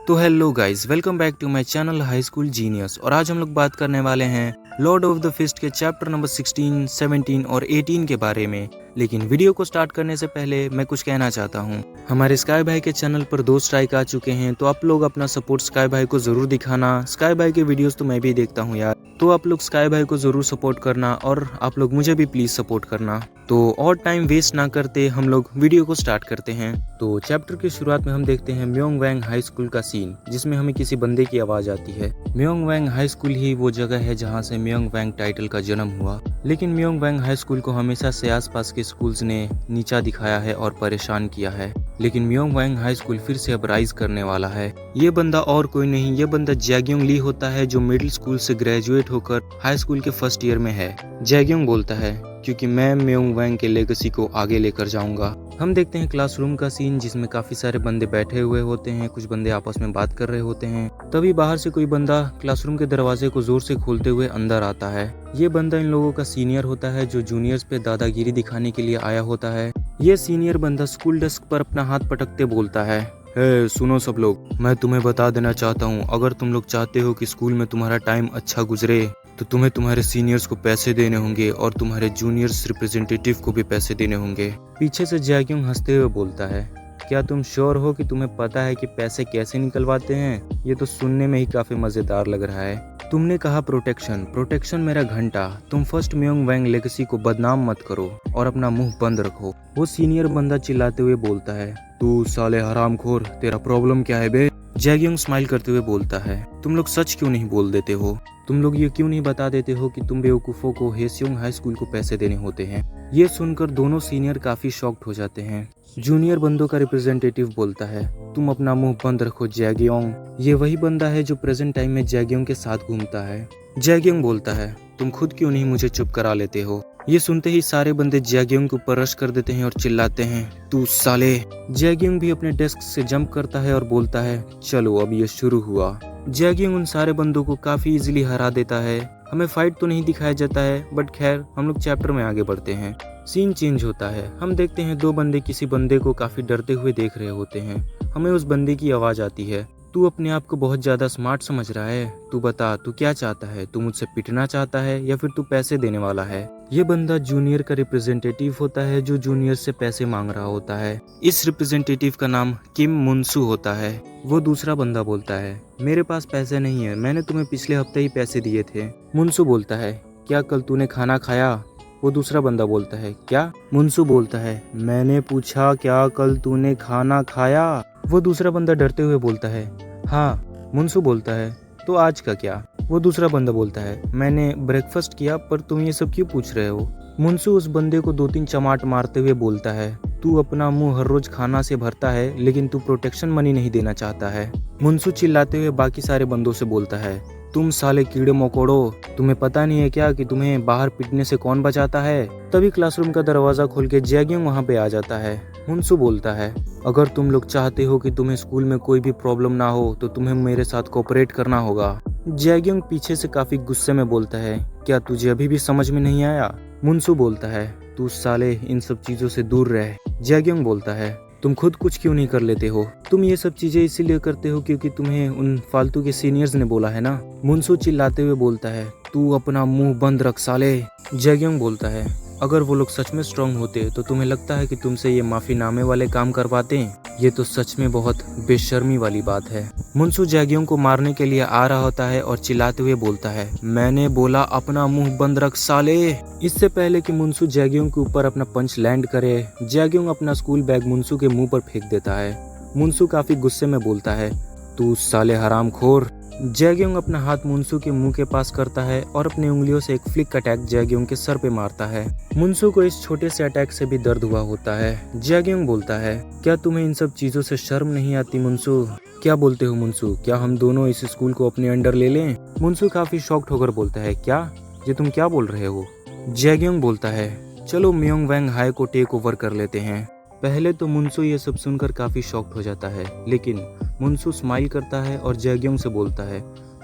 तो hello guys, welcome back to my channel High School Genius. और आज हम लोग बात करने वाले हैं लॉर्ड ऑफ द फिस्ट के चैप्टर नंबर 16, 17 और 18 के बारे में। लेकिन वीडियो को स्टार्ट करने से पहले मैं कुछ कहना चाहता हूँ। हमारे स्काई भाई के चैनल पर 2 स्ट्राइक आ चुके हैं, तो आप लोग अपना सपोर्ट स्काई भाई को जरूर दिखाना। स्काई भाई के वीडियोस तो मैं भी देखता हूँ यार, तो आप लोग स्काई भाई को जरूर सपोर्ट करना और आप लोग मुझे भी प्लीज सपोर्ट करना। तो और टाइम वेस्ट ना करते हम लोग वीडियो को स्टार्ट करते हैं। तो चैप्टर की शुरुआत में हम देखते हैं म्योंगवैंग हाई स्कूल का सीन, जिसमें हमें किसी बंदे की आवाज आती है। म्योंगवैंग हाई स्कूल ही वो जगह है जहाँ से म्योंगवैंग टाइटल का जन्म हुआ। लेकिन म्योंगवैंग हाई स्कूल को हमेशा से आसपास के स्कूल्स ने नीचा दिखाया है और परेशान किया है। लेकिन म्योंगवैंग हाई स्कूल फिर से अब राइज करने वाला है। ये बंदा और कोई नहीं, ये बंदा जैग्योंग ली होता है, जो मिडिल स्कूल से ग्रेजुएट होकर हाई स्कूल के फर्स्ट ईयर में है। जैग्योंग बोलता है क्योंकि मैं म्योंगवैंग के लेगेसी को आगे लेकर जाऊंगा। हम देखते हैं क्लासरूम का सीन, जिसमें काफी सारे बंदे बैठे हुए होते हैं, कुछ बंदे आपस में बात कर रहे होते हैं। तभी बाहर से कोई बंदा क्लासरूम के दरवाजे को जोर से खोलते हुए अंदर आता है। ये बंदा इन लोगों का सीनियर होता है, जो जूनियर्स पे दादागिरी दिखाने के लिए आया होता है। ये सीनियर बंदा स्कूल डेस्क पर अपना हाथ पटकते बोलता है, हे सुनो सब लोग, मैं तुम्हें बता देना चाहता हूँ, अगर तुम लोग चाहते हो कि स्कूल में तुम्हारा टाइम अच्छा गुजरे तो तुम्हें तुम्हारे सीनियर्स को पैसे देने होंगे और तुम्हारे जूनियर्स रिप्रेजेंटेटिव को भी पैसे देने होंगे। पीछे से जैग्योंग हंसते हुए बोलता है, क्या तुम श्योर हो कि तुम्हें पता है कि पैसे कैसे निकलवाते हैं? ये तो सुनने में ही काफी मजेदार लग रहा है। तुमने कहा प्रोटेक्शन, प्रोटेक्शन मेरा घंटा। तुम फर्स्ट म्योंगवैंग लेगेसी को बदनाम मत करो और अपना मुंह बंद रखो। वो सीनियर बंदा चिल्लाते हुए बोलता है, तू साले हरामखोर, तेरा प्रॉब्लम क्या है बे? जैग्योंग स्माइल करते हुए बोलता है, तुम लोग सच क्यों नहीं बोल देते हो? तुम लोग ये क्यों नहीं बता देते हो कि तुम बेवकूफों को हेस्योंग हाई स्कूल को पैसे देने होते हैं? ये सुनकर दोनों सीनियर काफी शॉक्ड हो जाते हैं। जूनियर बंदों का रिप्रेजेंटेटिव बोलता है, तुम अपना मुंह बंद रखो जैग्योंग। ये वही बंदा है जो प्रेजेंट टाइम में जैग्योंग के साथ घूमता है। जैग्योंग बोलता है, तुम खुद क्यों नहीं मुझे चुप करा लेते हो? ये सुनते ही सारे बंदे जैग्योंग के ऊपर रश कर देते हैं और चिल्लाते हैं, तू साले। जैग्योंग भी अपने डेस्क से जंप करता है और बोलता है, चलो अब ये शुरू हुआ। जैग्योंग उन सारे बंदों को काफी इजीली हरा देता है। हमें फाइट तो नहीं दिखाया जाता है, बट खैर हम लोग चैप्टर में आगे बढ़ते हैं। सीन चेंज होता है। हम देखते हैं 2 बंदे किसी बंदे को काफी डरते हुए देख रहे होते हैं। हमें उस बंदे की आवाज आती है, तू अपने आप को बहुत ज्यादा स्मार्ट समझ रहा है? तू बता, तू क्या चाहता है? तू मुझसे पिटना चाहता है या फिर तू पैसे देने वाला है? ये बंदा जूनियर का रिप्रेजेंटेटिव होता है, जो जूनियर से पैसे मांग रहा होता है। इस रिप्रेजेंटेटिव का नाम किम मुनसू होता है। वो दूसरा बंदा बोलता है, मेरे पास पैसे नहीं है, मैंने तुम्हें पिछले हफ्ते ही पैसे दिए थे। मुनसू बोलता है, क्या कल तूने खाना खाया? वो दूसरा बंदा बोलता है, क्या? मुनसू बोलता है, मैंने पूछा क्या कल तूने खाना खाया? वो दूसरा बंदा डरते हुए बोलता है, हाँ। मुनसू बोलता है, तो आज का क्या? वो दूसरा बंदा बोलता है, मैंने ब्रेकफास्ट किया, पर तुम ये सब क्यों पूछ रहे हो? मुनसू उस बंदे को 2-3 चमाट मारते हुए बोलता है, तू अपना मुंह हर रोज खाना से भरता है, लेकिन तू प्रोटेक्शन मनी नहीं देना चाहता है। मुनसू चिल्लाते हुए बाकी सारे बंदों से बोलता है, तुम साले कीड़े मकोड़ो, तुम्हें पता नहीं है क्या कि तुम्हें बाहर पिटने से कौन बचाता है? तभी क्लासरूम का दरवाजा खोल के जैग्योंग वहाँ पे आ जाता है। मुनसू बोलता है, अगर तुम लोग चाहते हो कि तुम्हें स्कूल में कोई भी प्रॉब्लम ना हो तो तुम्हें मेरे साथ कोऑपरेट करना होगा। जैग्योंग पीछे से काफी गुस्से में बोलता है, क्या तुझे अभी भी समझ में नहीं आया? मुनसू बोलता है, तू साले इन सब चीजों से दूर रह। जैग्योंग बोलता है, तुम खुद कुछ क्यों नहीं कर लेते हो? तुम ये सब चीजें इसीलिए करते हो क्योंकि तुम्हें उन फालतू के सीनियर्स ने बोला है ना? मुनसू चिल्लाते हुए बोलता है, तू अपना मुंह बंद रख साले। जैग्योंग बोलता है, अगर वो लोग सच में स्ट्रांग होते तो तुम्हें लगता है कि तुमसे ये माफीनामे वाले काम करवाते? ये तो सच में बहुत बेशर्मी वाली बात है। मुनसू जैग्योंग को मारने के लिए आ रहा होता है और चिल्लाते हुए बोलता है, मैंने बोला अपना मुंह बंद रख साले। इससे पहले कि मुनसू जैग्योंग के ऊपर अपना पंच लैंड करे, जैग्योंग अपना स्कूल बैग मुनसू के मुंह पर फेंक देता है। मुनसू काफी गुस्से में बोलता है, तू साले हरामखोर। जैग्योंग अपना हाथ मुनसू के मुंह के पास करता है और अपनी उंगलियों से एक फ्लिक अटैक जैग्योंग के सर पे मारता है। मुनसू को इस छोटे से अटैक से भी दर्द हुआ होता है। जैग्योंग बोलता है, क्या तुम्हें इन सब चीजों से शर्म नहीं आती मुनसू? क्या बोलते हो मुनसू, क्या हम दोनों इस स्कूल को अपने अंडर ले लें? मुनसू काफी शॉक्ड होकर बोलता है, क्या? ये तुम क्या बोल रहे हो? जैग्योंग बोलता है, चलो म्योंगवैंग हाई को टेक ओवर कर लेते हैं। पहले तो मुनसू ये सब सुनकर काफी शॉक्ड हो जाता है, लेकिन मुनसू स्माइल करता है और जैग्योंग से बोलता है,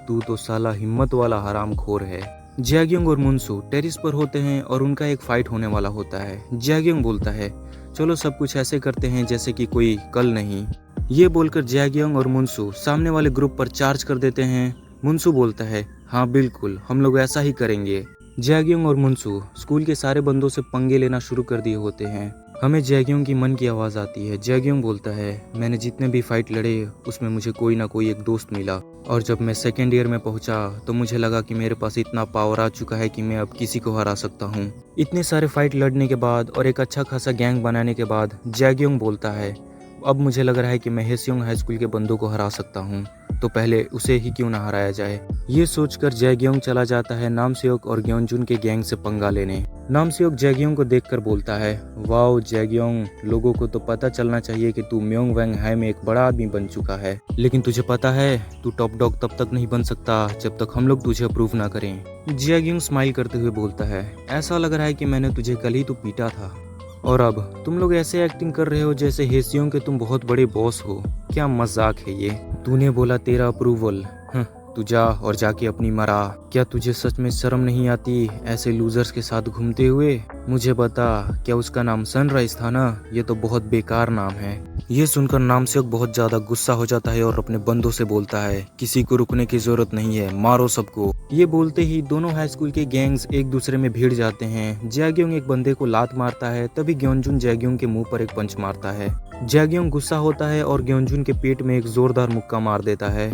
तू तो साला हिम्मत वाला हरामखोर है। जैग्योंग और मुनसू टेरिस पर होते हैं और उनका एक फाइट होने वाला होता है। जैग्योंग बोलता है, चलो सब कुछ ऐसे करते हैं जैसे कि कोई कल नहीं। ये बोलकर जैगयोंग और मुनसू सामने वाले ग्रुप पर चार्ज कर देते हैं। मुनसू बोलता है, हाँ बिल्कुल, हम लोग ऐसा ही करेंगे। जैगयोंग और मुनसू स्कूल के सारे बंदों से पंगे लेना शुरू कर दिए होते हैं। हमें जैगयोंग की मन की आवाज़ आती है। जैगयोंग बोलता है, मैंने जितने भी फाइट लड़े उसमें मुझे कोई ना कोई एक दोस्त मिला, और जब मैं सेकेंड ईयर में पहुंचा तो मुझे लगा कि मेरे पास इतना पावर आ चुका है कि मैं अब किसी को हरा सकता हूं। इतने सारे फाइट लड़ने के बाद और एक अच्छा खासा गैंग बनाने के बाद जैगयोंग बोलता है, अब मुझे लग रहा है कि मैं हेसियोंग हाई स्कूल के बंदों को हरा सकता हूँ, तो पहले उसे ही क्यों ना हराया जाए। ये सोचकर जैगयोंग चला जाता है नामसेओक और ग्योनजुन के गैंग से पंगा लेने। नामसेओक जैगयोंग को देखकर बोलता है, वाओ जैगयोंग, लोगों को तो पता चलना चाहिए कि तू म्योंग वैंग हाई में एक बड़ा आदमी बन चुका है, लेकिन तुझे पता है तू टॉप डॉग तब तक नहीं बन सकता जब तक हम लोग तुझे अप्रूव ना करें। जैगयोंग स्माइल करते हुए बोलता है, ऐसा लग रहा है कि मैंने तुझे कल ही तो पीटा था, और अब तुम लोग ऐसे एक्टिंग कर रहे हो जैसे हेसियों के तुम बहुत बड़े बॉस हो। क्या मजाक है ये। तूने बोला तेरा अप्रूवल, तू जा और जाके अपनी मरा। क्या तुझे सच में शर्म नहीं आती ऐसे लूजर्स के साथ घूमते हुए? मुझे बता, क्या उसका नाम सनराइज था ना? ये तो बहुत बेकार नाम है। ये सुनकर नामसेवक बहुत ज्यादा गुस्सा हो जाता है और अपने बंदों से बोलता है, किसी को रुकने की जरूरत नहीं है, मारो सबको। ये बोलते ही दोनों हाई स्कूल के गैंग्स एक दूसरे में भिड़ जाते हैं। जैगयोंग एक बंदे को लात मारता है, तभी ग्योनजुन जैगयोंग के मुंह पर एक पंच मारता है। जैगयोंग गुस्सा होता है और ग्योनजुन के पेट में एक जोरदार मुक्का मार देता है।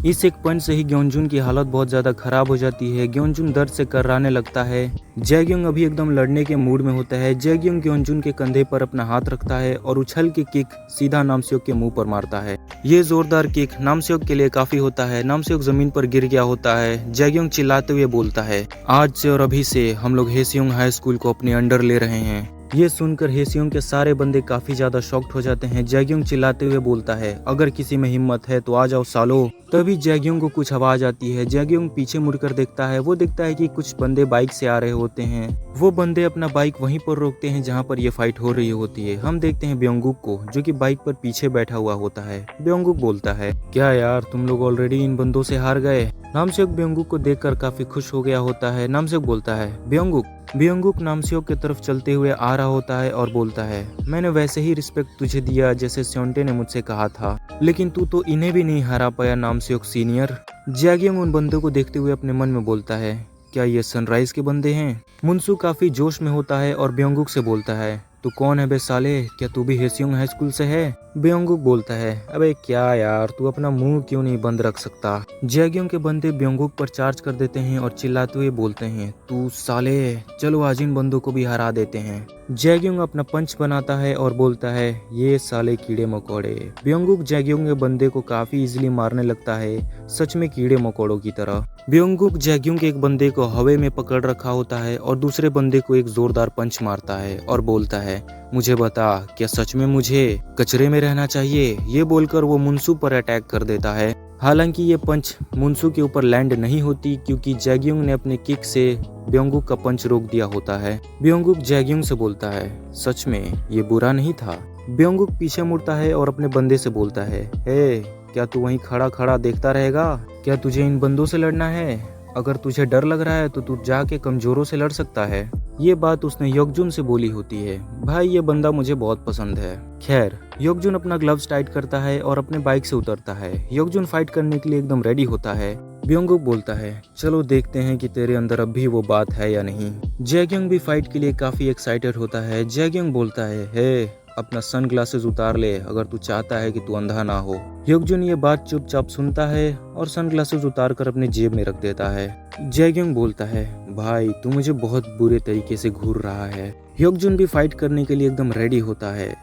इस एक पंच से ही ग्योनजुन की हालत बहुत ज्यादा खराब हो जाती है। ग्योनजुन दर्द से कर्राने लगता है। जैगयोंग अभी एकदम लड़ने के मूड में होता है। जैगयोंग ग्योनजुन के कंधे पर अपना हाथ रखता है और उछल के किक सीधा नामसेओक के मुंह पर मारता है। ये जोरदार किक नामसेओक के लिए काफी होता है। नामसेओक जमीन पर गिर गया होता है। जैगयोंग चिल्लाते हुए बोलता है, आज से और अभी से हम लोग हेसियोंग हाई स्कूल को अपने अंडर ले रहे हैं। ये सुनकर हेसियोंग के सारे बंदे काफी ज्यादा शॉक्ड हो जाते हैं। जैगयोंग चिल्लाते हुए बोलता है, अगर किसी में हिम्मत है तो आ जाओ सालो। तभी जैगयोंग को कुछ आवाज आती है। जैगयोंग पीछे मुड़कर देखता है। वो देखता है कि कुछ बंदे बाइक से आ रहे होते हैं। वो बंदे अपना बाइक वहीं पर रोकते हैं जहां पर ये फाइट हो रही होती है। हम देखते हैं ब्योंगुक को, जो कि बाइक पर पीछे बैठा हुआ होता है। ब्योंगुक बोलता है, क्या यार तुम लोग ऑलरेडी इन बंदों से हार गए? नामसेओक ब्योंगुक को देखकर काफी खुश हो गया होता है। नामसेओक बोलता है, ब्योंगुक नामसेओक की तरफ चलते हुए आ रहा होता है और बोलता है, मैंने वैसे ही रिस्पेक्ट तुझे दिया जैसे स्योंटे ने मुझसे कहा था, लेकिन तू तो इन्हें भी नहीं हरा पाया नामसेओक सीनियर। जैगयोंग उन बंदों को देखते हुए अपने मन में बोलता है, क्या ये सनराइज के बंदे हैं? मुनसू काफी जोश में होता है और ब्योंगुक से बोलता है, तू कौन है बे साले, क्या तू भी हेसियोंग हाई स्कूल से है? ब्योंगुक बोलता है, अबे क्या यार, तू अपना मुंह क्यों नहीं बंद रख सकता? जैगयोंग के बंदे ब्योंगुक पर चार्ज कर देते हैं और चिल्लाते हुए बोलते हैं, तू साले, चलो आज इन बंदों को भी हरा देते हैं। जैगयोंग अपना पंच बनाता है और बोलता है, ये साले कीड़े मकोड़े। ब्योंगुक जैगयोंग के बंदे को काफी इजीली मारने लगता है, सच में कीड़े मकोड़ों की तरह। ब्योंगुक जैगयोंग के एक बंदे को हवा में पकड़ रखा होता है और दूसरे बंदे को एक जोरदार पंच मारता है और बोलता है, मुझे बता, क्या सच में मुझे कचरे में रहना चाहिए? ये बोलकर वो मुनसू पर अटैक कर देता है। हालांकि ये पंच मुनसू के ऊपर लैंड नहीं होती, क्योंकि जैगयोंग ने अपने किक से ब्योंगुक का पंच रोक दिया होता है। ब्योंगुक जैगयोंग से बोलता है, सच में ये बुरा नहीं था। ब्योंगुक पीछे मुड़ता है और अपने बंदे से बोलता है, हे, क्या तू वहीं खड़ा खड़ा देखता रहेगा? क्या तुझे इन बंदों से लड़ना है? अगर तुझे डर लग रहा है तो तू जाके कमजोरों से लड़ सकता है। ये बात उसने योगजुन से बोली होती है। भाई ये बंदा मुझे बहुत पसंद है। खैर, योगजुन अपना ग्लव्स टाइट करता है और अपने बाइक से उतरता है। योगजुन फाइट करने के लिए एकदम रेडी होता है। ब्योंगुक बोलता है, चलो देखते हैं कि तेरे अंदर अब भी वो बात है या नहीं। जैगयोंग भी फाइट के लिए काफी एक्साइटेड होता है। जैगयोंग बोलता है, हे, अपना सन ग्लासेस उतार ले अगर तू चाहता है कि तू अंधा ना हो। योगजुन ये बात चुपचाप सुनता है और सन ग्लासेस उतार कर अपने जेब में रख देता है। जैगयोंग बोलता है, भाई तू मुझे बहुत बुरे तरीके से घूर रहा है। योगजुन भी फाइट करने के लिए एकदम रेडी होता है।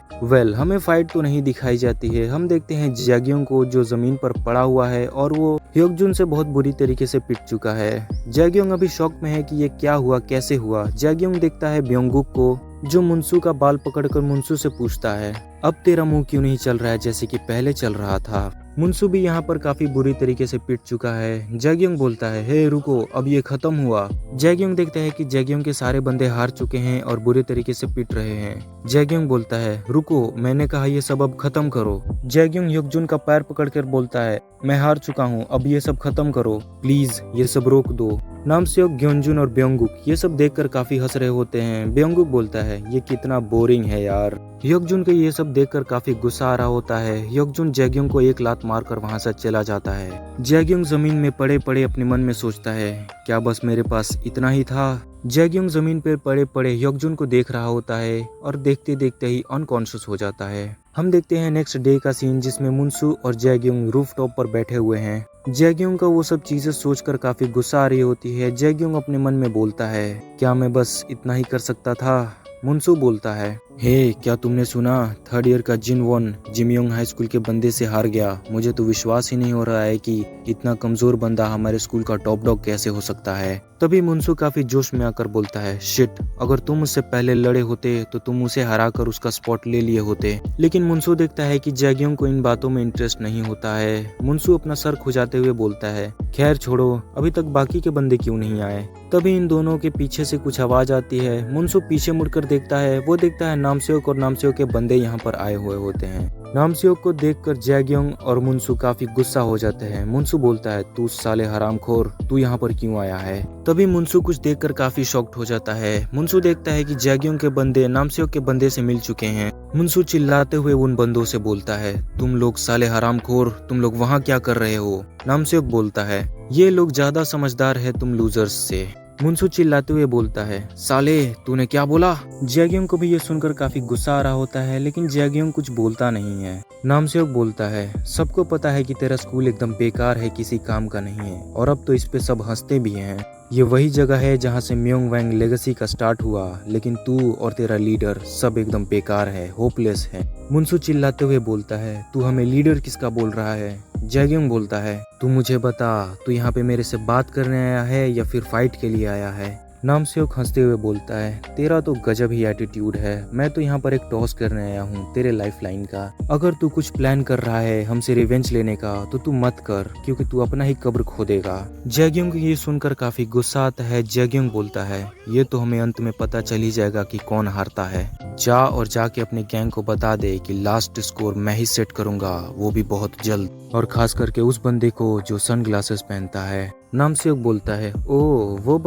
हमें फाइट तो नहीं दिखाई जाती है। हम देखते हैं जैगयोंग को, जो जमीन पर पड़ा हुआ है और वो योगजुन से बहुत बुरी तरीके से पिट चुका है। जैगयोंग अभी शॉक में है कि ये क्या हुआ, कैसे हुआ। जैगयोंग देखता है ब्योंगुक को, जो मुनसू का बाल पकड़कर मुनसू से पूछता है, अब तेरा मुंह क्यों नहीं चल रहा है जैसे कि पहले चल रहा था? मुनसू भी यहाँ पर काफी बुरी तरीके से पिट चुका है। जैगयोंग बोलता है, हे रुको, अब ये खत्म हुआ। जैगयोंग देखता है कि जैगयोंग के सारे बंदे हार चुके हैं और बुरे तरीके से पिट रहे हैं। जैगयोंग बोलता है, रुको, मैंने कहा ये सब अब खत्म करो। जैगयोंग योगजुन का पैर पकड़कर बोलता है, मैं हार चुका हूँ, अब ये सब खत्म करो, प्लीज ये सब रोक दो। नामसेok, ग्योनजुन और ब्योंगुक ये सब देखकर काफी हंस रहे होते हैं। ब्योंगुक बोलता है ये कितना बोरिंग है यार। ह्योकजुन को ये सब देखकर काफी गुस्सा आ रहा होता है। ह्योकजुन जैग्योंग को एक लात मारकर वहां से चला जाता है। जैग्योंग जमीन में पड़े पड़े अपने मन में सोचता है क्या बस मेरे पास इतना ही था। जैग्योंग जमीन पर पड़े पड़े ह्योकजुन को देख रहा होता है और देखते देखते ही अनकॉन्शियस हो जाता है। हम देखते हैं नेक्स्ट डे का सीन जिसमें मुनसू और जैग्योंग रूफ टॉप पर बैठे हुए हैं। जैग्योंग का वो सब चीजें सोचकर काफी गुस्सा आ रही होती है। जैग्योंग अपने मन में बोलता है क्या मैं बस इतना ही कर सकता था। मुनसू बोलता है हे क्या तुमने सुना थर्ड ईयर का जिनवॉन जिमयोंग हाई स्कूल के बंदे से हार गया। मुझे तो विश्वास ही नहीं हो रहा है कि इतना कमजोर बंदा हमारे स्कूल का टॉप डॉग कैसे हो सकता है। तभी मुनसू काफी जोश में आकर बोलता है शिट अगर तुम उससे पहले लड़े होते तो तुम उसे हराकर उसका स्पॉट ले लिए होते। लेकिन मुनसू देखता है कि जैग्योंग को इन बातों में इंटरेस्ट नहीं होता है। मुनसू अपना सर खुजाते हुए बोलता है खैर छोड़ो अभी तक बाकी के बंदे क्यों नहीं आए। तभी इन दोनों के पीछे से कुछ आवाज आती है। मुनसू पीछे मुड़कर देखता है। वो देखता है नामसेok और नामसेok के बंदे यहाँ पर आए हुए होते हैं। नामसेok को देखकर जैग्योंग और मुनसू काफी गुस्सा हो जाते हैं। मुनसू बोलता है तू साले हरामखोर तू यहाँ पर क्यों आया है। तभी मुनसू कुछ देखकर काफी शॉक्ड हो जाता है। मुनसू देखता है कि जैग्योंग के बंदे नामसेok के बंदे से मिल चुके हैं। मुनसू चिल्लाते हुए उन बंदों से बोलता है तुम लोग साले हरामखोर तुम लोग वहाँ क्या कर रहे हो। नामसेok बोलता है ये लोग ज्यादा समझदार है तुम लूजर्स से। मुनसू चिल्लाते हुए बोलता है साले तूने क्या बोला। जैग्योंग को भी ये सुनकर काफी गुस्सा आ रहा होता है लेकिन जैग्योंग कुछ बोलता नहीं है। नामसेok बोलता है सबको पता है कि तेरा स्कूल एकदम बेकार है किसी काम का नहीं है और अब तो इस पे सब हंसते भी हैं। ये वही जगह है जहाँ से म्योंगवैंग लेगेसी का स्टार्ट हुआ लेकिन तू और तेरा लीडर सब एकदम बेकार है होपलेस है। मुनसू चिल्लाते हुए बोलता है तू हमें लीडर किसका बोल रहा है। जैग्योंग बोलता है तू मुझे बता तू यहाँ पे मेरे से बात करने आया है या फिर फाइट के लिए आया है। नामसेok हंसते हुए बोलता है तेरा तो गजब ही एटीट्यूड है। मैं तो यहाँ पर एक टॉस करने आया हूँ तेरे लाइफ लाइन का। अगर तू कुछ प्लान कर रहा है हमसे रिवेंज लेने का तो तू मत कर क्योंकि तू अपना ही कब्र खो देगा। जैग्योंग ये सुनकर काफी गुस्सा आता है। जैग्योंग बोलता है ये तो हमें अंत में पता चल ही जाएगा कि कौन हारता है। जा और जाके अपने गैंग को बता दे कि लास्ट स्कोर मैं ही सेट करूंगा वो भी बहुत जल्द और खास करके उस बंदे को जो सनग्लासेस पहनता है। नामसेok बोलता है ओ वो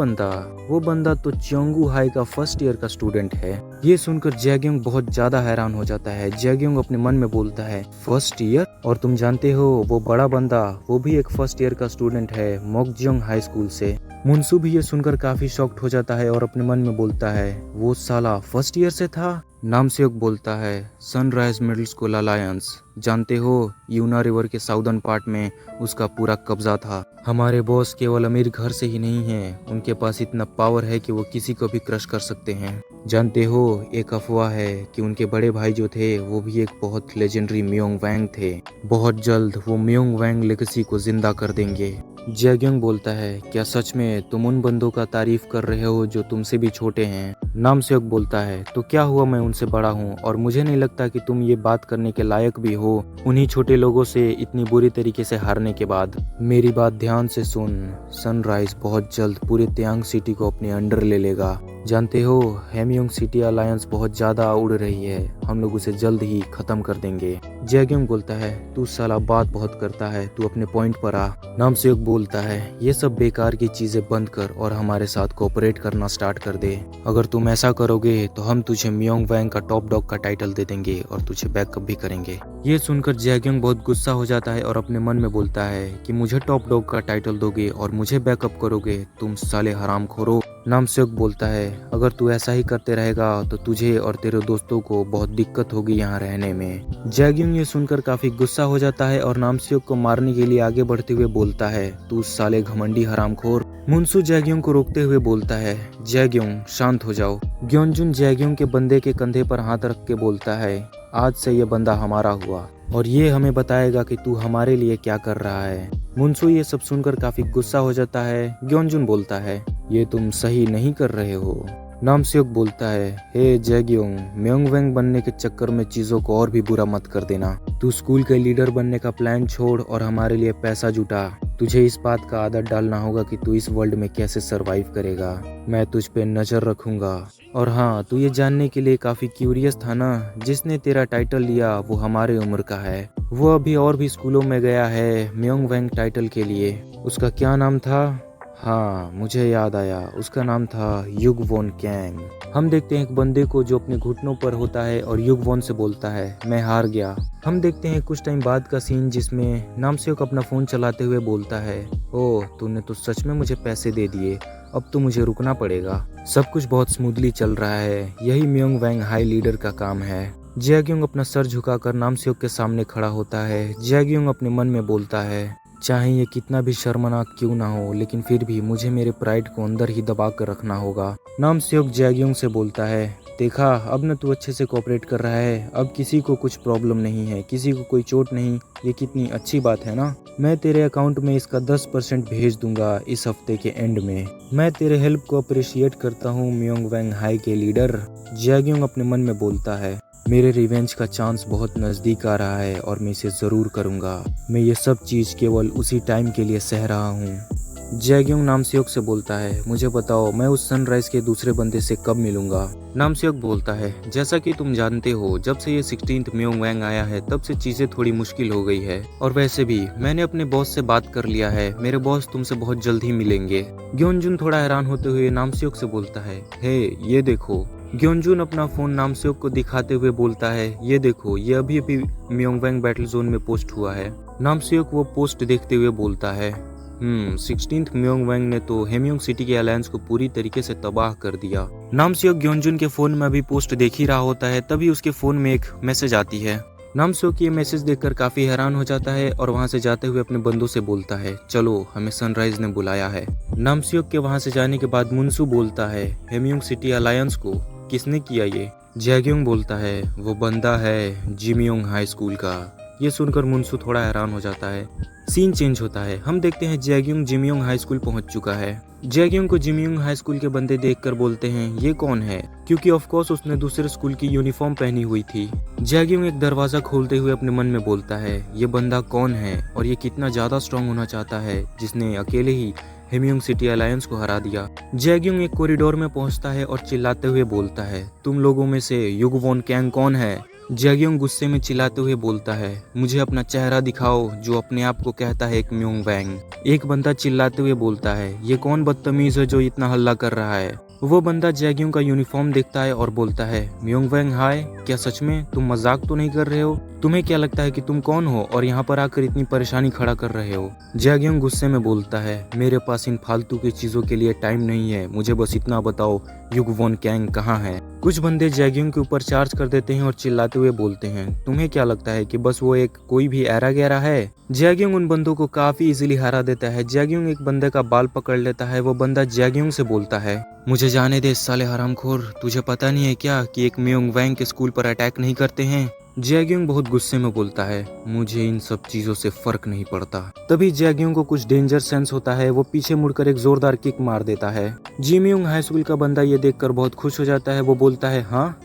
बंदा तो च्योंगू हाई का फर्स्ट ईयर का स्टूडेंट है। ये सुनकर जैग्योंग बहुत ज्यादा हैरान हो जाता है। जैग्योंग अपने मन में बोलता है फर्स्ट ईयर और तुम जानते हो वो बड़ा बंदा वो भी एक फर्स्ट ईयर का स्टूडेंट है मोकजियोंग हाई स्कूल से। मुनसू भी ये सुनकर काफी शॉक्ड हो जाता है और अपने मन में बोलता है वो साला फर्स्ट ईयर से था। नामसेok बोलता है सनराइज मिडिल स्कूल अलायंस जानते हो यूना रिवर के साउदर्न पार्ट में उसका पूरा कब्जा था। हमारे बॉस केवल अमीर घर से ही नहीं है उनके पास इतना पावर है कि वो किसी को भी क्रश कर सकते हैं। जानते हो एक अफवाह है कि उनके बड़े भाई जो थे वो भी एक बहुत लेजेंडरी म्योंगवैंग थे। बहुत जल्द वो म्योंगवैंग लेगेसी को जिंदा कर देंगे। जैग्योंग बोलता है क्या सच में तुम उन बंदों का तारीफ कर रहे हो जो तुमसे भी छोटे हैं। नामसेok बोलता है तो क्या हुआ मैं उनसे बड़ा हूँ और मुझे नहीं लगता कि तुम ये बात करने के लायक भी हो उन्हीं छोटे लोगों से इतनी बुरी तरीके से हारने के बाद। मेरी बात ध्यान से सुन सनराइज बहुत जल्द पूरे त्यांग सिटी को अपने अंडर ले लेगा। जानते हो हेमयोंग सिटी अलायंस बहुत ज्यादा उड़ रही है हम लोग उसे जल्द ही खत्म कर देंगे। जैग्योंग बोलता है तू साला बात बहुत करता है तू अपने पॉइंट पर आ। नामसेok बोलता है ये सब बेकार की चीजें बंद कर और हमारे साथ कोऑपरेट करना स्टार्ट कर दे। अगर तुम ऐसा करोगे तो हम तुझे म्योंगवैंग का टॉप डॉग का टाइटल दे देंगे और तुझे बैकअप भी करेंगे। ये सुनकर जैग्योंग बहुत गुस्सा हो जाता है और अपने मन में बोलता है कि मुझे टॉप डॉग का टाइटल दोगे और मुझे बैकअप करोगे तुम साले हरामखोरो। नामसेok बोलता है अगर तू ऐसा ही करते रहेगा तो तुझे और तेरे दोस्तों को बहुत दिक्कत होगी यहाँ रहने में। जैग्योंग ये सुनकर काफी गुस्सा हो जाता है और नामसेok को मारने के लिए आगे बढ़ते हुए बोलता है तू साले घमंडी हरामखोर। मुनसू जैग्योंग को रोकते हुए बोलता है जैग्योंग शांत हो जाओ। ग्योनजुन जैग्योंग के बंदे के कंधे पर हाथ रख के बोलता है आज से ये बंदा हमारा हुआ और ये हमें बताएगा कि तू हमारे लिए क्या कर रहा है। मुनसू ये सब सुनकर काफी गुस्सा हो जाता है। ग्योनजुन बोलता है ये तुम सही नहीं कर रहे हो। नामसेok बोलता है हे जैग्योंग म्योंगवैंग बनने के चक्कर में चीजों को और भी बुरा मत कर देना। तू स्कूल के लीडर बनने का प्लान छोड़ और हमारे लिए पैसा जुटा। तुझे इस बात का आदत डालना होगा कि तू इस वर्ल्ड में कैसे सरवाइव करेगा। मैं तुझ पे नजर रखूंगा। और हाँ तू ये जानने के लिए काफी क्यूरियस था ना जिसने तेरा टाइटल लिया वो हमारे उम्र का है। वो अभी और भी स्कूलों में गया है म्योंगवैंग टाइटल के लिए। उसका क्या नाम था हाँ, मुझे याद आया, उसका नाम था युग वॉन कैंग। हम देखते हैं एक बंदे को जो अपने घुटनों पर होता है और युग वॉन से बोलता है, मैं हार गया। हम देखते हैं कुछ टाइम बाद का सीन जिसमें नामसेओक अपना फोन चलाते हुए बोलता है, ओह तूने तो सच में मुझे पैसे दे दिए, अब तो मुझे रुकना पड़ेगा। सब कुछ बहुत स्मूथली चल रहा है, यही म्योंग वैंग हाई लीडर का काम है। जैग्योंग अपना सर झुकाकर नामसेओक के सामने खड़ा होता है। जैग्योंग अपने मन में बोलता है, चाहे ये कितना भी शर्मनाक क्यों ना हो, लेकिन फिर भी मुझे मेरे प्राइड को अंदर ही दबा कर रखना होगा। नामसेओक जैग्योंग से बोलता है, देखा अब न तू अच्छे से कोऑपरेट कर रहा है, अब किसी को कुछ प्रॉब्लम नहीं है, किसी को कोई चोट नहीं, ये कितनी अच्छी बात है ना। मैं तेरे अकाउंट में इसका 10% भेज दूंगा इस हफ्ते के एंड में। मैं तेरे हेल्प को अप्रिशिएट करता हूँ म्योंग वैंग हाई के लीडर। जैग्योंग अपने मन में बोलता है, मेरे रिवेंज का चांस बहुत नज़दीक आ रहा है और मैं इसे ज़रूर करूँगा। मैं ये सब चीज़ केवल उसी टाइम के लिए सह रहा हूँ। जैग्योंग नामसेओक से बोलता है, मुझे बताओ मैं उस सनराइज के दूसरे बंदे से कब मिलूंगा। नामसेओक बोलता है, जैसा कि तुम जानते हो जब से ये 16th म्योंग वैंग आया है तब से चीज़ें थोड़ी मुश्किल हो गई है, और वैसे भी मैंने अपने बॉस से बात कर लिया है, मेरे बॉस तुमसे बहुत जल्द ही मिलेंगे। ग्योनजुन थोड़ा हैरान होते हुए नामसेओक से बोलता है, हे ये देखो। ग्योनजुन अपना फोन नामसेओक को दिखाते हुए बोलता है, ये देखो ये अभी अभी म्योंग वैंग बैटल जोन में पोस्ट हुआ है। नामसेओक वो पोस्ट देखते हुए बोलता है, 16th म्योंग वैंग ने तो हेम्योंग सिटी के अलायंस को पूरी तरीके से तबाह कर दिया। नामसेओक ग्योनजुन के फोन में अभी पोस्ट देख ही रहा होता है, तभी उसके फोन में एक मैसेज आती है। नामसेओक ये मैसेज देखकर काफी हैरान हो जाता है और वहां से जाते हुए अपने बंदों से बोलता है, चलो हमें सनराइज ने बुलाया है। नामसेओक के वहां से जाने के बाद मुनसू बोलता है, हेम्योंग सिटी अलायंस को किसने किया ये? जैग्योंग बोलता है, वो बंदा है जिम्योंग हाई स्कूल का। ये सुनकर मुनसू थोड़ा हैरान हो जाता है। सीन चेंज होता है, हम देखते हैं जैग्योंग जिम्योंग हाई स्कूल पहुंच चुका है। जैग्योंग को जिम्योंग हाई स्कूल के बंदे देखकर बोलते हैं, ये कौन है, क्योंकि ऑफ कोर्स उसने दूसरे स्कूल की यूनिफॉर्म पहनी हुई थी। जैग्योंग एक दरवाजा खोलते हुए अपने मन में बोलता है, ये बंदा कौन है और ये कितना ज्यादा स्ट्रांग होना चाहता है जिसने अकेले ही हेम्योंग सिटी अलायंस को हरा दिया। जैग्योंग एक कॉरिडोर में पहुंचता है और चिल्लाते हुए बोलता है, तुम लोगों में से युग वॉन कैंग कौन है? जैग्योंग गुस्से में चिल्लाते हुए बोलता है, मुझे अपना चेहरा दिखाओ जो अपने आप को कहता है एक म्योंग वैंग। एक बंदा चिल्लाते हुए बोलता है, ये कौन बदतमीज है जो इतना हल्ला कर रहा है? वो बंदा जैग्योंग का यूनिफॉर्म देखता है और बोलता है, म्योंग वैंग हाय, क्या सच में तुम मजाक तो नहीं कर रहे हो? तुम्हें क्या लगता है कि तुम कौन हो और यहाँ पर आकर इतनी परेशानी खड़ा कर रहे हो? जैग्योंग गुस्से में बोलता है, मेरे पास इन फालतू की चीजों के लिए टाइम नहीं है, मुझे बस इतना बताओ युग वॉन कैंग कहाँ है? कुछ बंदे जैग्योंग के ऊपर चार्ज कर देते हैं और चिल्लाते हुए बोलते हैं, तुम्हें क्या लगता है कि बस वो एक कोई भी एरा गैरा है? जैग्योंग उन बंदों को काफी इजीली हरा देता है। जैग्योंग एक बंदे का बाल पकड़ लेता है। वो बंदा जैग्योंग से बोलता है, मुझे जाने दे साले हरामखोर, तुझे पता नहीं है क्या कि एक म्योंग वैंग के स्कूल पर अटैक नहीं करते हैं? जैग्योंग बहुत गुस्से में बोलता है, मुझे इन सब चीजों से फर्क नहीं पड़ता। तभी जैग्योंग को कुछ डेंजर सेंस होता है, वो पीछे मुड़कर एक जोरदार किक मार देता है। जिम्योंग हाई स्कूल का बंदा ये देखकर बहुत खुश हो जाता है। वो बोलता है, हाँ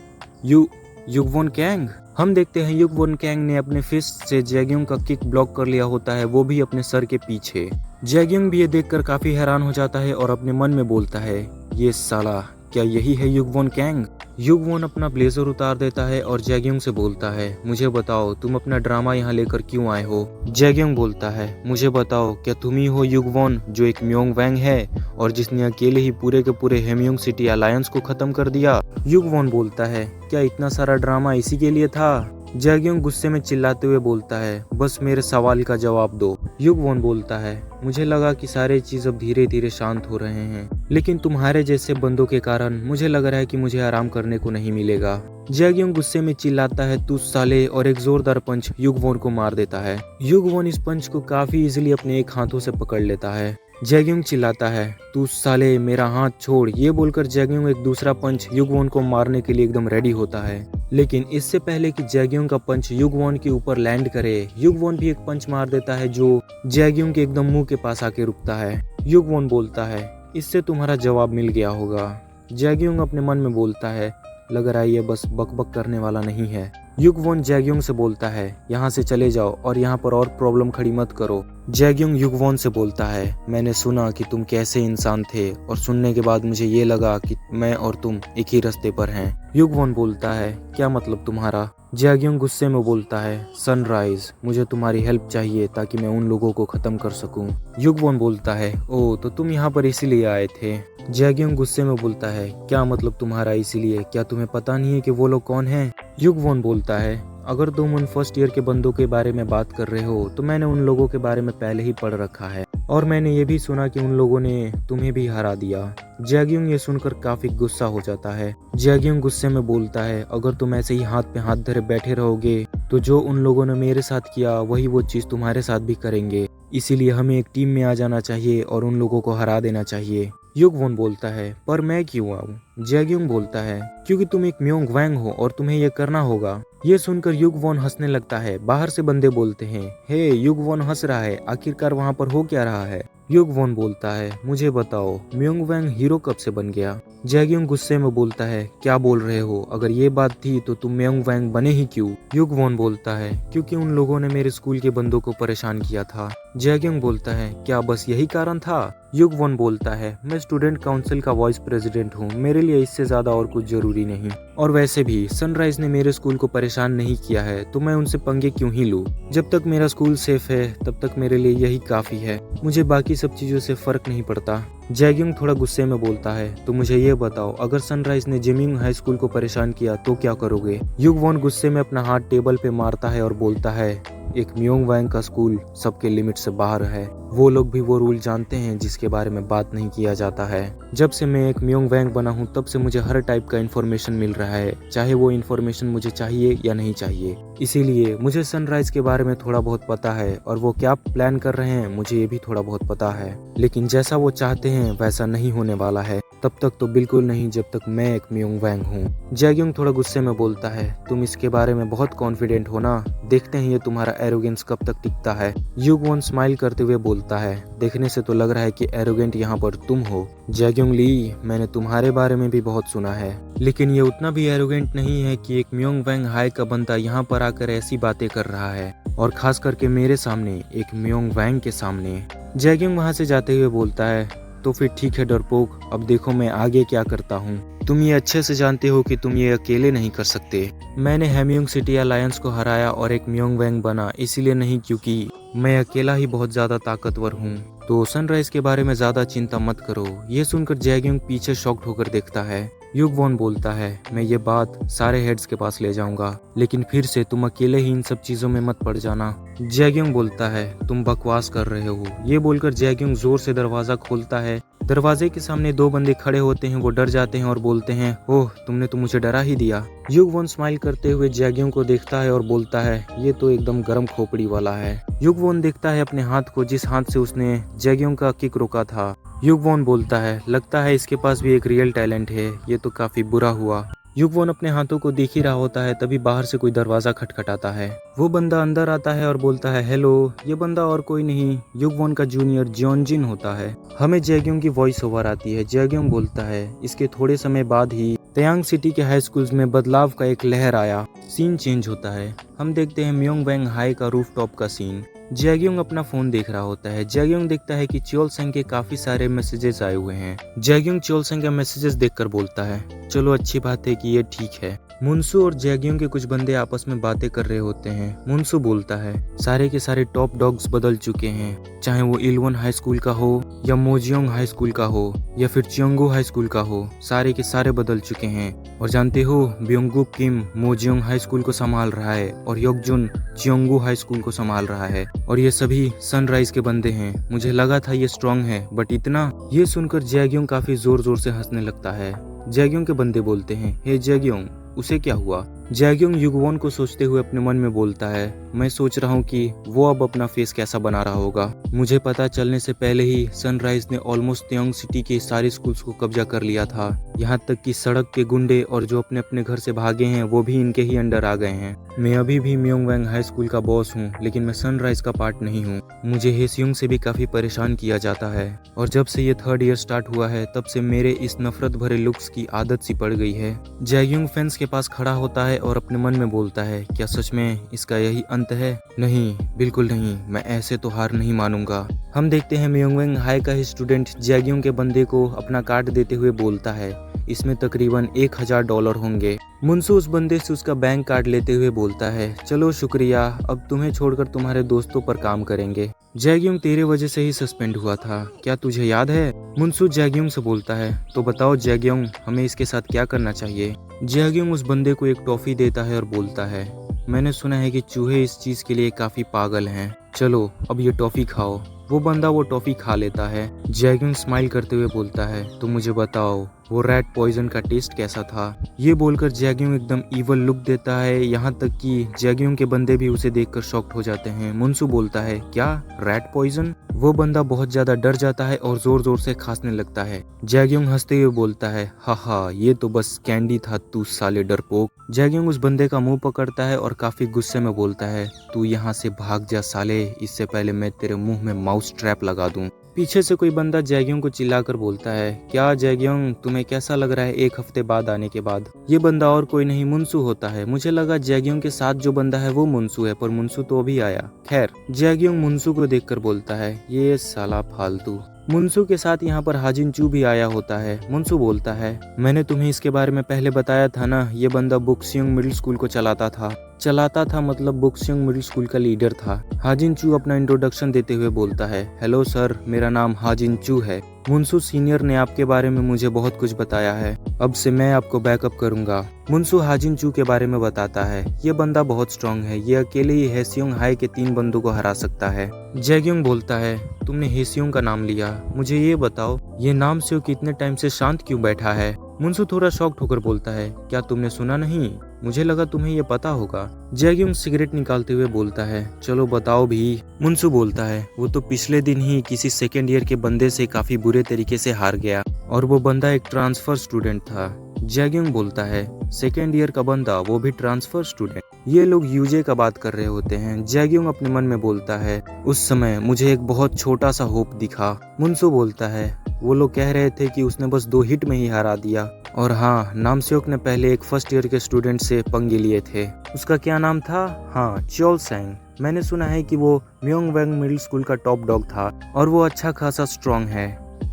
युग वॉन कैंग। हम देखते हैं युग वॉन कैंग ने अपने फिस्ट से जैग्योंग का किक ब्लॉक कर लिया होता है, वो भी अपने सर के पीछे। जैग्योंग भी ये देखकर काफी हैरान हो जाता है और अपने मन में बोलता है, ये साला क्या यही है युग वॉन कैंग? युग वॉन अपना ब्लेजर उतार देता है और जैग्योंग से बोलता है, मुझे बताओ तुम अपना ड्रामा यहाँ लेकर क्यों आए हो? जैग्योंग बोलता है, मुझे बताओ क्या तुम ही हो युग वॉन जो एक म्योंग वैंग है और जिसने अकेले ही पूरे के पूरे हेम्योंग सिटी अलायंस को खत्म कर दिया? युग वॉन बोलता है, क्या इतना सारा ड्रामा इसी के लिए था? जैग्योंग गुस्से में चिल्लाते हुए बोलता है, बस मेरे सवाल का जवाब दो। युग वॉन बोलता है, मुझे लगा कि सारे चीज अब धीरे धीरे शांत हो रहे हैं, लेकिन तुम्हारे जैसे बंदों के कारण मुझे लग रहा है कि मुझे आराम करने को नहीं मिलेगा। जैग्योंग गुस्से में चिल्लाता है, तू साले, और एक जोरदार पंच युग वॉन को मार देता है। युग वॉन इस पंच को काफी इजीली अपने एक हाथों से पकड़ लेता है। जैग्योंग चिल्लाता है, तू साले मेरा हाथ छोड़। ये बोलकर जैग्योंग एक दूसरा पंच युग वॉन को मारने के लिए एकदम रेडी होता है, लेकिन इससे पहले कि जैग्योंग का पंच युग वॉन के ऊपर लैंड करे, युग वॉन भी एक पंच मार देता है जो जैग्योंग के एकदम मुंह के पास आके रुकता है। युग वॉन बोलता है, इससे तुम्हारा जवाब मिल गया होगा। जैग्योंग अपने मन में बोलता है, लग रहा है ये बस बकबक करने वाला नहीं है। युग वॉन जैग्योंग से बोलता है, यहाँ से चले जाओ और यहाँ पर और प्रॉब्लम खड़ी मत करो। जैग्यूंग युगवॉन से बोलता है, मैंने सुना कि तुम कैसे इंसान थे और सुनने के बाद मुझे ये लगा कि मैं और तुम एक ही रास्ते पर हैं। युगवॉन बोलता है, क्या मतलब तुम्हारा? जैग्यूंग गुस्से में बोलता है, सनराइज, मुझे तुम्हारी हेल्प चाहिए ताकि मैं उन लोगों को खत्म कर सकूं। युगवॉन बोलता है, ओह तो तुम यहाँ पर इसीलिए आए थे। जैग्यूंग गुस्से में बोलता है, क्या मतलब तुम्हारा इसीलिए? क्या तुम्हें पता नहीं है कि वो लोग कौन हैं? युगवॉन बोलता है, अगर तुम उन फर्स्ट ईयर के बंदों के बारे में बात कर रहे हो तो मैंने उन लोगों के बारे में पहले ही पढ़ रखा है और मैंने ये भी सुना कि उन लोगों ने तुम्हें भी हरा दिया। जैग्यूंग ये सुनकर काफी गुस्सा हो जाता है। जैग्यूंग गुस्से में बोलता है, अगर तुम ऐसे ही हाथ पे हाथ धरे बैठे रहोगे तो जो उन लोगों ने मेरे साथ किया वही वो चीज तुम्हारे साथ भी करेंगे, इसीलिए हमें एक टीम में आ जाना चाहिए और उन लोगों को हरा देना चाहिए। युगवॉन बोलता है, पर मैं क्यों आऊं? जैग्यूंग बोलता है, क्योंकि तुम एक म्योंग वैंग हो और तुम्हें ये करना होगा। ये सुनकर युगवॉन हंसने लगता है। बाहर से बंदे बोलते हैं, हे युगवॉन हंस रहा है, आखिरकार वहाँ पर हो क्या रहा है? युगवॉन बोलता है, मुझे बताओ म्योंग वैंग हीरो कब से बन गया? जैग्यूंग गुस्से में बोलता है, क्या बोल रहे हो? अगर ये बात थी तो तुम म्योंग वैंग बने ही क्यों? युगवॉन बोलता है, क्योंकि उन लोगों ने मेरे स्कूल के बंदों को परेशान किया था। जैग्यूंग बोलता है, क्या बस यही कारण था? युगवॉन बोलता है, मैं स्टूडेंट काउंसिल का वाइस प्रेसिडेंट हूँ, मेरे लिए इससे ज्यादा और कुछ जरूरी नहीं। और वैसे भी सनराइज ने मेरे स्कूल को परेशान नहीं किया है तो मैं उनसे पंगे क्यों ही लूं? जब तक मेरा स्कूल सेफ है तब तक मेरे लिए यही काफी है, मुझे बाकी सब चीजों से फर्क नहीं पड़ता। जैग्यूंग थोड़ा गुस्से में बोलता है, तो मुझे ये बताओ, अगर सनराइज ने जिमिंग हाई स्कूल को परेशान किया तो क्या करोगे? युगवॉन गुस्से में अपना हाथ टेबल पे मारता है और बोलता है, एक म्योंग वैंग का स्कूल सबके लिमिट से बाहर है, वो लोग भी वो रूल जानते हैं जिसके बारे में बात नहीं किया जाता है। जब से मैं एक म्योंग वैंग बना हूँ तब से मुझे हर टाइप का इन्फॉर्मेशन मिल रहा है, चाहे वो इन्फॉर्मेशन मुझे चाहिए या नहीं चाहिए। इसीलिए मुझे सनराइज के बारे में थोड़ा बहुत पता है और वो क्या प्लान कर रहे हैं मुझे ये भी थोड़ा बहुत पता है, लेकिन जैसा वो चाहते हैं वैसा नहीं होने वाला है, तब तक तो बिल्कुल नहीं जब तक मैं एक म्योंग वैंग हूँ। जैग्यूंग थोड़ा गुस्से में बोलता है, तुम इसके बारे में बहुत कॉन्फिडेंट हो ना, देखते हैं ये तुम्हारा एरोगेंस कब तक टिकता है। युगवॉन स्माइल करते हुए बोलता है, देखने से तो लग रहा है कि एरोगेंट यहाँ पर तुम हो। जैग्यूंग ली, मैंने तुम्हारे बारे में भी बहुत सुना है, लेकिन ये उतना भी एरोगेंट नहीं है कि एक म्योंग वैंग हाई का बंदा यहाँ पर आकर ऐसी बातें कर रहा है, और खास करके मेरे सामने, एक म्योंग वैंग के सामने। जैग्यूंग वहाँ से जाते हुए बोलता है, तो फिर ठीक है डरपोक, अब देखो मैं आगे क्या करता हूँ। तुम ये अच्छे से जानते हो कि तुम ये अकेले नहीं कर सकते। मैंने हेम्योंग सिटी अलायंस को हराया और एक म्योंग वैंग बना, इसीलिए नहीं क्योंकि मैं अकेला ही बहुत ज्यादा ताकतवर हूँ। तो सनराइज के बारे में ज्यादा चिंता मत करो। ये सुनकर जैग्यूंग पीछे शॉक्ड होकर देखता है। युगवॉन बोलता है, मैं ये बात सारे हेड्स के पास ले जाऊंगा, लेकिन फिर से तुम अकेले ही इन सब चीजों में मत पड़ जाना। जैग्यूंग बोलता है, तुम बकवास कर रहे हो। ये बोलकर जैग्यूंग जोर से दरवाजा खोलता है। दरवाजे के सामने दो बंदे खड़े होते हैं, वो डर जाते हैं और बोलते हैं, ओह तुमने तो मुझे डरा ही दिया। युगवॉन स्माइल करते हुए जैग्यूंग को देखता है और बोलता है, ये तो एकदम गर्म खोपड़ी वाला है। युगवॉन देखता है अपने हाथ को, जिस हाथ से उसने जैग्यूंग का किक रोका था। युगवॉन बोलता है, लगता है इसके पास भी एक रियल टैलेंट है, ये तो काफी बुरा हुआ। युगवॉन अपने हाथों को देख ही रहा होता है, तभी बाहर से कोई दरवाजा खटखटाता है। वो बंदा अंदर आता है और बोलता है, हेलो। ये बंदा और कोई नहीं, युगवॉन का जूनियर जियोनजिन होता है। हमें जैग्यूंग की वॉइस ओवर आती है। जैग्यूंग बोलता है, इसके थोड़े समय बाद ही तयांग सिटी के हाई स्कूल्स में बदलाव का एक लहर आया। सीन चेंज होता है, हम देखते हैं म्योंग वैंग हाई का रूफटॉप का सीन। जैग्यूंग अपना फोन देख रहा होता है। जैग्यूंग देखता है कि च्योलसेंग के काफी सारे मैसेजेस आए हुए हैं। जैग्यूंग च्योलसेंग के मैसेजेस देखकर बोलता है, चलो अच्छी बात है कि ये ठीक है। मुनसू और जैग्यूंग के कुछ बंदे आपस में बातें कर रहे होते हैं। मुनसू बोलता है, सारे के सारे टॉप डॉग्स बदल चुके हैं, चाहे वो इलवन हाई स्कूल का हो या मोजियोंग हाई स्कूल का हो या फिर चियोंगू हाई स्कूल का हो, सारे के सारे बदल चुके हैं। और जानते हो, ब्योंगुक किम मोजियोंग हाई स्कूल को संभाल रहा है और योकजुन चियोंगू हाई स्कूल को संभाल रहा है, और ये सभी सनराइज के बंदे हैं। मुझे लगा था ये स्ट्रांग है, बट इतना। ये सुनकर जैग्यूंग काफी जोर जोर से हंसने लगता है। जैग्यूंग के बंदे बोलते हैं, हे जैग्यूंग, उसे क्या हुआ? जैग्यूंग युगवॉन को सोचते हुए अपने मन में बोलता है, मैं सोच रहा हूँ कि वो अब अपना फेस कैसा बना रहा होगा। मुझे पता चलने से पहले ही सनराइज ने ऑलमोस्ट तयांग सिटी के सारे स्कूल्स को कब्जा कर लिया था। यहाँ तक कि सड़क के गुंडे और जो अपने अपने घर से भागे हैं वो भी इनके ही अंडर आ गए हैं। मैं अभी भी म्योंग वैंग हाई स्कूल का बॉस हूँ, लेकिन मैं सनराइज का पार्ट नहीं हूँ। मुझे हेसियोंग से भी काफी परेशान किया जाता है, और जब से ये 3rd ईयर स्टार्ट हुआ है तब से मेरे इस नफरत भरे लुक्स की आदत सी पड़ गई है। जैग्यूंग फेंस के पास खड़ा होता है और अपने मन में बोलता है, क्या सच में इसका यही अंत है? नहीं, बिल्कुल नहीं, मैं ऐसे तो हार नहीं मानूंगा। हम देखते हैं म्योंगवेंग हाई का ही स्टूडेंट जैग्योंग के बंदे को अपना कार्ड देते हुए बोलता है, इसमें तकरीबन $1000 होंगे। मुनसू उस बंदे से उसका बैंक कार्ड लेते हुए बोलता है, चलो शुक्रिया, अब तुम्हें छोड़कर तुम्हारे दोस्तों पर काम करेंगे। जैग्योंग तेरे वजह से ही सस्पेंड हुआ था, क्या तुझे याद है? मुनसू जैग्योंग से बोलता है, तो बताओ जैग्योंग, हमें इसके साथ क्या करना चाहिए? जैग्योंग उस बंदे को एक टॉफी देता है और बोलता है, मैंने सुना है कि चूहे इस चीज के लिए काफी पागल हैं, चलो अब ये टॉफी खाओ। वो बंदा वो टॉफी खा लेता है। जैग्योंग स्माइल करते हुए बोलता है, तो मुझे बताओ वो रैट पॉइजन का टेस्ट कैसा था? ये बोलकर जैग्योंग एकदम ईवल लुक देता है, यहाँ तक कि जैग्योंग के बंदे भी उसे देखकर शॉक्ड हो जाते हैं। मुनसू बोलता है, क्या रैट पॉइजन? वो बंदा बहुत ज्यादा डर जाता है और जोर जोर से खांसने लगता है। जैग्योंग हंसते हुए बोलता है, हा ये तो बस कैंडी था तू साले डरपोक। जैग्योंग उस बंदे का मुंह पकड़ता है और काफी गुस्से में बोलता है, तू यहाँ से भाग जा साले, इससे पहले मैं तेरे मुंह में माउस ट्रैप लगा दूं। पीछे से कोई बंदा जैग्योंग को चिल्लाकर बोलता है, क्या जैग्योंग, तुम्हें कैसा लग रहा है 1 हफ्ते बाद आने के बाद? ये बंदा और कोई नहीं मुनसू होता है। मुझे लगा जैग्योंग के साथ जो बंदा है वो मुनसू है, पर मुनसू तो अभी आया। खैर, जैग्योंग मुनसू को देखकर बोलता है, ये साला फालतू। मुनसू के साथ यहाँ पर हाजिन चू भी आया होता है। मुनसू बोलता है, मैंने तुम्हें इसके बारे में पहले बताया था ना, ये बंदा बुक्सियोंग मिडिल स्कूल को चलाता था मतलब बुक्सियोंग मिडिल स्कूल का लीडर था। हाजिन चू अपना इंट्रोडक्शन देते हुए बोलता है, हेलो सर, मेरा नाम हाजिन चू है। मुनसू सीनियर ने आपके बारे में मुझे बहुत कुछ बताया है, अब से मैं आपको बैकअप करूंगा। मुनसू हाजिन चू के बारे में बताता है, ये बंदा बहुत स्ट्रांग है, ये अकेले ही हेसियोंग हाई के 3 बंदों को हरा सकता है। जैग्योंग बोलता है, तुमने हेसियोंग का नाम लिया, मुझे ये बताओ ये नाम से वो कितने टाइम से शांत क्यों बैठा है? मुनसू थोड़ा शॉक्ड होकर बोलता है, क्या तुमने सुना नहीं? मुझे लगा तुम्हें ये पता होगा। जैग्योंग सिगरेट निकालते हुए बोलता है, चलो बताओ भी। मुनसू बोलता है, वो तो पिछले दिन ही किसी सेकेंड ईयर के बंदे से काफी बुरे तरीके से हार गया और वो बंदा एक ट्रांसफर स्टूडेंट था। जैग्योंग बोलता है, सेकेंड ईयर का बंदा, वो भी ट्रांसफर स्टूडेंट? ये लोग यूजे का बात कर रहे होते हैं। जैग्योंग अपने मन में बोलता है, उस समय मुझे एक बहुत छोटा सा होप दिखा। मुनसू बोलता है, वो लोग कह रहे थे कि उसने बस 2 हिट में ही हरा दिया। और हाँ, नामस्योक ने पहले एक फर्स्ट ईयर के स्टूडेंट से पंगे लिए थे। उसका क्या नाम था? हाँ, च्योलसेंग। मैंने सुना है कि वो म्योंगवेंग मिडिल स्कूल का टॉप डॉग था और वो अच्छा खासा स्ट्रांग है।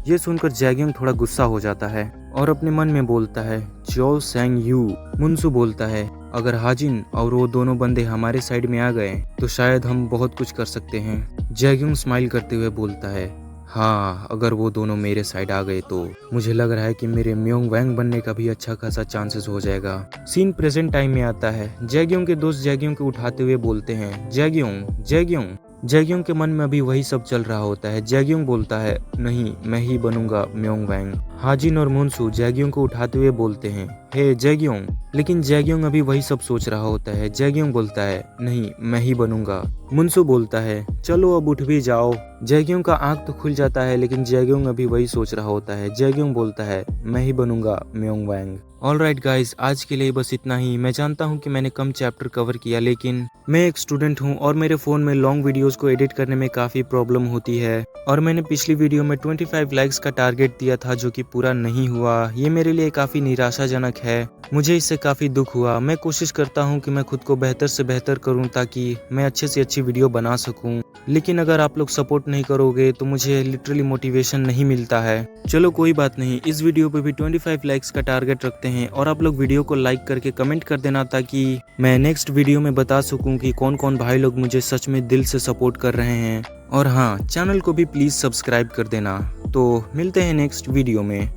ये सुनकर जैग्योंग थोड़ा गुस्सा हो जाता है और अपने मन में बोलता है, च्योलसेंग यू। मुनसू बोलता है, अगर हाजिन और वो दोनों बंदे हमारे साइड में आ गए तो शायद हम बहुत कुछ कर सकते हैं। जैग्योंग स्माइल करते हुए बोलता है, हाँ, अगर वो दोनों मेरे साइड आ गए तो मुझे लग रहा है कि मेरे म्योंगवेंग बनने का भी अच्छा खासा चांसेस हो जाएगा। सीन प्रेजेंट टाइम में आता है। जैग्योंग के दोस्त जैग्योंग को उठाते हुए बोलते हैं, जैग्योंग जैग्योंग। जैग्योंग के मन में अभी वही सब चल रहा होता है। जैग्योंग बोलता है, नहीं, मैं ही बनूंगा म्योंगवेंग। हाजिन और मुनसू जैग्योंग को उठाते हुए बोलते हैं, हे जैग्योंग। लेकिन जैग्योंग अभी वही सब सोच रहा होता है। जैग्योंग बोलता है, नहीं, मैं ही बनूंगा। मुनसू बोलता है, चलो अब उठ भी जाओ। जैग्योंग का आंख तो खुल जाता है, लेकिन जैग्योंग अभी वही सोच रहा होता है। जैग्योंग बोलता है, मैं ही बनूंगा म्योंगवेंग। ऑलराइट गाइज, आज के लिए बस इतना ही। मैं जानता हूँ कि मैंने कम चैप्टर कवर किया, लेकिन मैं एक स्टूडेंट हूँ और मेरे फोन में लॉन्ग वीडियोस को एडिट करने में काफी प्रॉब्लम होती है। और मैंने पिछली वीडियो में 25 लाइक्स का टारगेट दिया था, जो कि पूरा नहीं हुआ। ये मेरे लिए काफी निराशाजनक है। मुझे इससे काफी दुख हुआ। मैं कोशिश करता हूँ कि मैं खुद को बेहतर से बेहतर करूँ ताकि मैं अच्छे से अच्छी वीडियो बना सकूँ, लेकिन अगर आप लोग सपोर्ट नहीं करोगे तो मुझे लिटरली मोटिवेशन नहीं मिलता है। चलो कोई बात नहीं, इस वीडियो पे भी 25 लाइक्स का टारगेट रखते हैं और आप लोग वीडियो को लाइक करके कमेंट कर देना ताकि मैं नेक्स्ट वीडियो में बता सकूं कि कौन कौन भाई लोग मुझे सच में दिल से सपोर्ट कर रहे हैं। और हाँ, चैनल को भी प्लीज सब्सक्राइब कर देना। तो मिलते हैं नेक्स्ट वीडियो में।